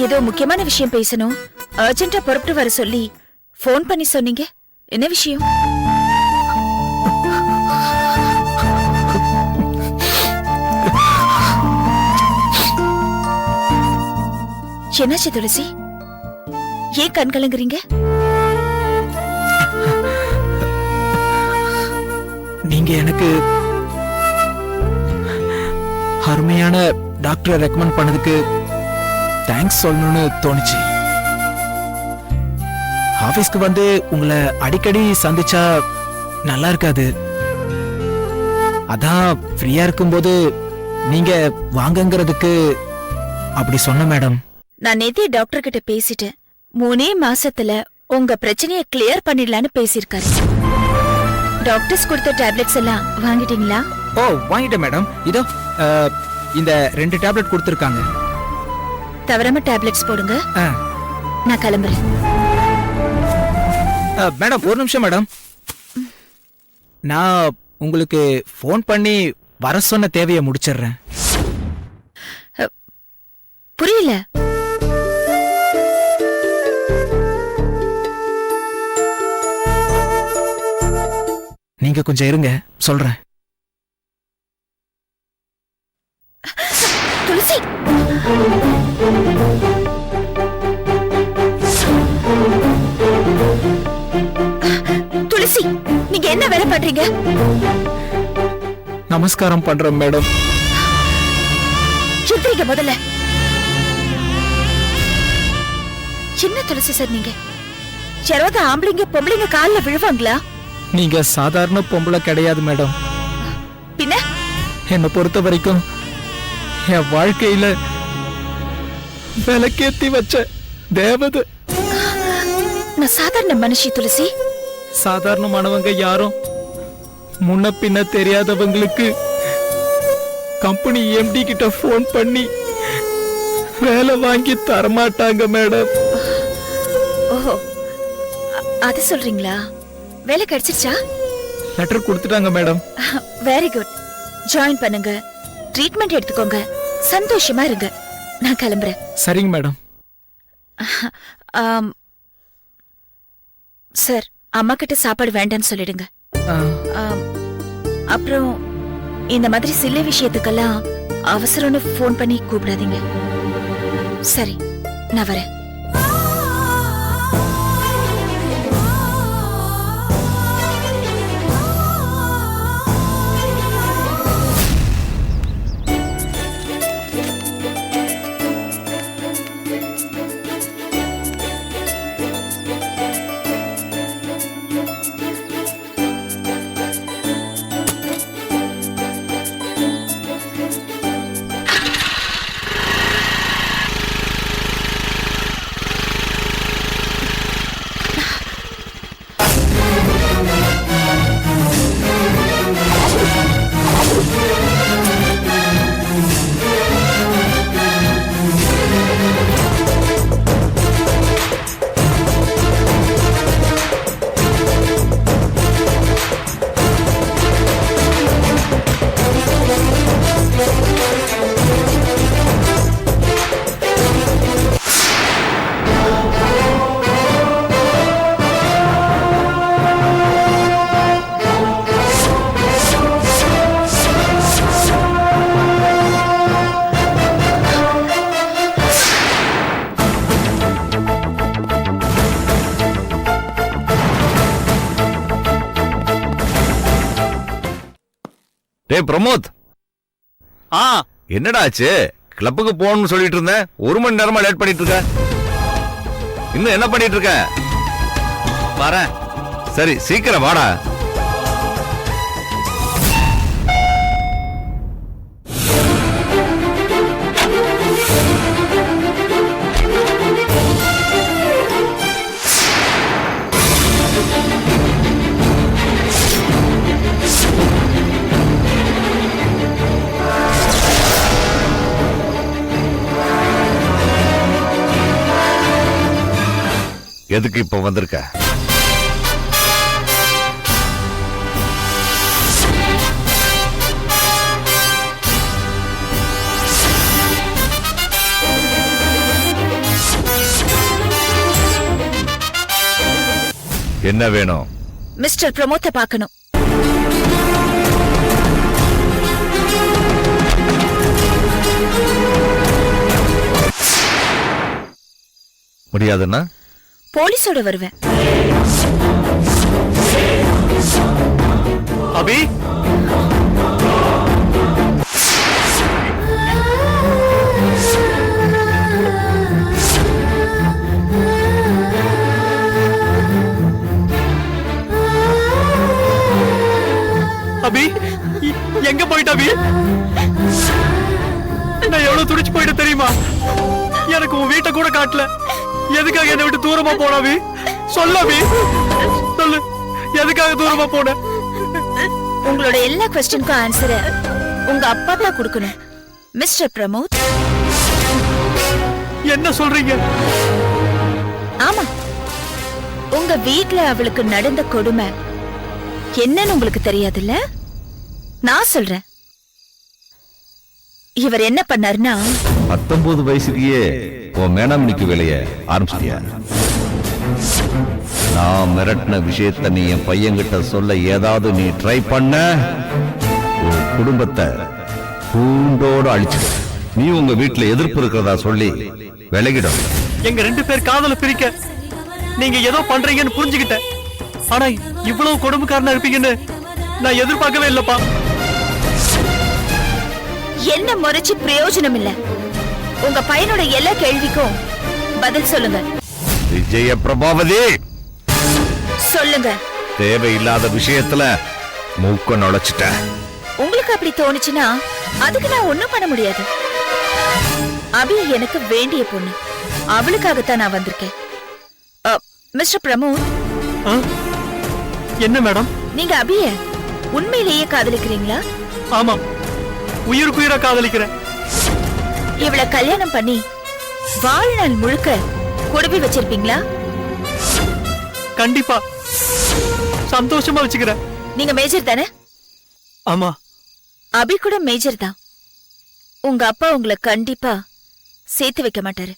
ஏதோ முக்கியமான விஷயம் பேசணும், அர்ஜென்ட்டா புறப்பட்டு வர சொல்லி ஃபோன் பண்ணி சொன்னீங்க. என்ன விஷயம்? என்னாச்சு துளசி? ஏன் கண் கலங்குறீங்க? நீங்க எனக்கு அருமையான டாக்டரை ரெக்கமெண்ட் பண்ணதுக்கு தேங்க்ஸ் சொல்லணும்னு தோணுச்சு. ஆபீஸ்க்கு வந்து உங்களை அடிக்கடி சந்திச்சா நல்லா இருக்காது. அதான் ஃப்ரீயா இருக்கும்போது நீங்க வாங்கங்கிறதுக்கு அப்படி சொன்ன மேடம். நான் நேத்தே டாக்டர் கிட்ட பேசிட்டேன். 3 மாசத்துல உங்க பிரச்சனைய கிளியர் பண்ணிடலான்னு பேசிருக்காரு. டாக்டர்ஸ் கொடுத்த டேப்லெட்ஸ் எல்லாம் வாங்கிட்டீங்களா? ஓ, வாங்கிட்டேன் மேடம். இதோ இந்த 2 டேப்லெட் கொடுத்துருக்காங்க. தவறாம டேப்லெட்ஸ் போடுங்க. நான் கிளம்புறேன். மேடம் ஒரு நிமிஷம் மேடம். நான் உங்களுக்கு ஃபோன் பண்ணி வர சொன்ன தேவையை முடிச்சிடுறேன். புரியல. நீங்க கொஞ்சம் இருங்க, சொல்றேன். துளசி, துளசி, நீங்க என்ன வேலை பண்றீங்க? நமஸ்காரம் பண்றேன் மேடம். சித்திரிக்க முதல்ல. சின்ன துளசி சார், நீங்க யாராவது ஆம்பளைங்க பொம்பளைங்க காலில் விழுவாங்களா? நீங்க சாதாரண பொம்பளை கிடையாது மேடம். பின்ன என்னை பொறுத்த வரைக்கும் என் வாழ்க்கையில விளக்கேத்தி வச்ச தேவதை. நான் சாதாரண மனுஷி துளசி. சாதாரணமானவங்க யாரும் முன்ன பின்ன தெரியாதவங்களுக்கு கம்பெனி எம்டி கிட்ட போன் பண்ணி வேலை வாங்கி தரமாட்டாங்க மேடம். ஓஹோ, அது சொல்றீங்களா? வேலை கிடைச்சிருச்சா? லெட்டர் கொடுத்துட்டாங்க மேடம். Very good. ஜாயின் பண்ணுங்க, ட்ரீட்மெண்ட் எடுத்துக்கோங்க, சந்தோஷமா இருங்க. நான் கிளம்புறேன். சரிங்க மேடம். சார், அம்மா கிட்ட சாப்பாடு வேண்டான்னு சொல்லிடுங்க. அப்புறம் இந்த மாதிரி சில விஷயத்துக்கெல்லாம் அவசரம்னு ஃபோன் பண்ணி கூப்பிடாதீங்க. சரி, நான் வரேன். பிரமோத், என்னடா ஆச்சு? கிளப்புக்கு போகணும்னு சொல்லிட்டு இருந்தேன். 1 மணி நேரமா லேட் பண்ணிட்டு இருக்க. இன்னும் என்ன பண்ணிட்டு இருக்க? வரேன். சரி, சீக்கிரம் வாடா. எதுக்கு இப்ப வந்திருக்க? என்ன வேணும்? மிஸ்டர் பிரமோத்தை பார்க்கணும். முடியாதுன்னா போலீஸோட வருவேன். அபி, அபி எங்க போயிட்ட அபி? நான் எவ்வளவு துடிச்சு போயிட்ட தெரியுமா? எனக்கு உன் வீட்டை கூட காட்டல. எதுக்காக என்னை விட்டு தூரமா போன அபி? சொல்லு அபி, சொல்லு, எதுக்காக தூரமா போன? உங்களோட எல்லா क्वेश्चनக்கும் ஆன்சர் உங்க அப்பா தான் கொடுக்கணும். மிஸ்டர் பிரமோத். என்ன சொல்றீங்க? ஆமா, உங்க வீட்ல அவளுக்கு நடந்த கொடுமை என்னன்னு உங்களுக்கு தெரியாதுல்ல? நான் சொல்றேன். இவர் என்ன பண்ணாருன்னா, 19 வயசுலயே உன் மேனாமணிக்கு வேலைய ஆரம்பிச்சிட்டியா? நான் மிரட்டின விஷயத்த நீ என் பையன்கிட்ட சொல்ல ஏதாவது நீ ட்ரை பண்ண, உன் குடும்பத்தை பூண்டோடு அழிச்சிடு. நீ உங்க வீட்டுல எதிர்ப்பு இருக்கிறதா சொல்லி விலகிடும். எங்க 2 பேர் காதல பிரிக்க நீங்க ஏதோ பண்றீங்கன்னு புரிஞ்சுக்கிட்டேன். ஆனா இவ்வளவு கொடுமைக்காரனா இருப்பீங்கன்னு நான் எதிர்பார்க்கவே இல்லப்பா. என்ன முறைச்சு பிரயோஜனம் இல்ல. உங்க பையனோட எல்லா கேள்விக்கும் பதில் சொல்லுங்க. விஜய பிரபாவதி, சொல்லுங்க. தேவையில்லாத விஷயத்துல மூக்க நுழைச்சிட்ட. உங்களுக்கு அப்படி தோணுச்சுன்னா அதுக்கு நான் ஒண்ணும் பண்ண முடியாது. அபி எனக்கு வேண்டிய பொண்ணு. அவளுக்காகத்தான் நான் வந்திருக்கேன். மிஸ்டர் பிரமோத், ஆ? என்ன மேடம்? நீங்க அபிய உண்மையிலேயே காதலிக்கிறீங்களா? ஆமா, உயிருக்குயிரா காதலிக்கிறேன். இவள கல்யாணம் பண்ணி வாழ்நாள் முழுக்க கொடுப்பி வச்சிருப்பீங்களா? கண்டிப்பா சந்தோஷமா வச்சுக்கிறேன். நீங்க மேஜர் தானே? ஆமா. அபி கூட மேஜர் தான். உங்க அப்பா உங்களை கண்டிப்பா சேர்த்து வைக்க மாட்டாரு.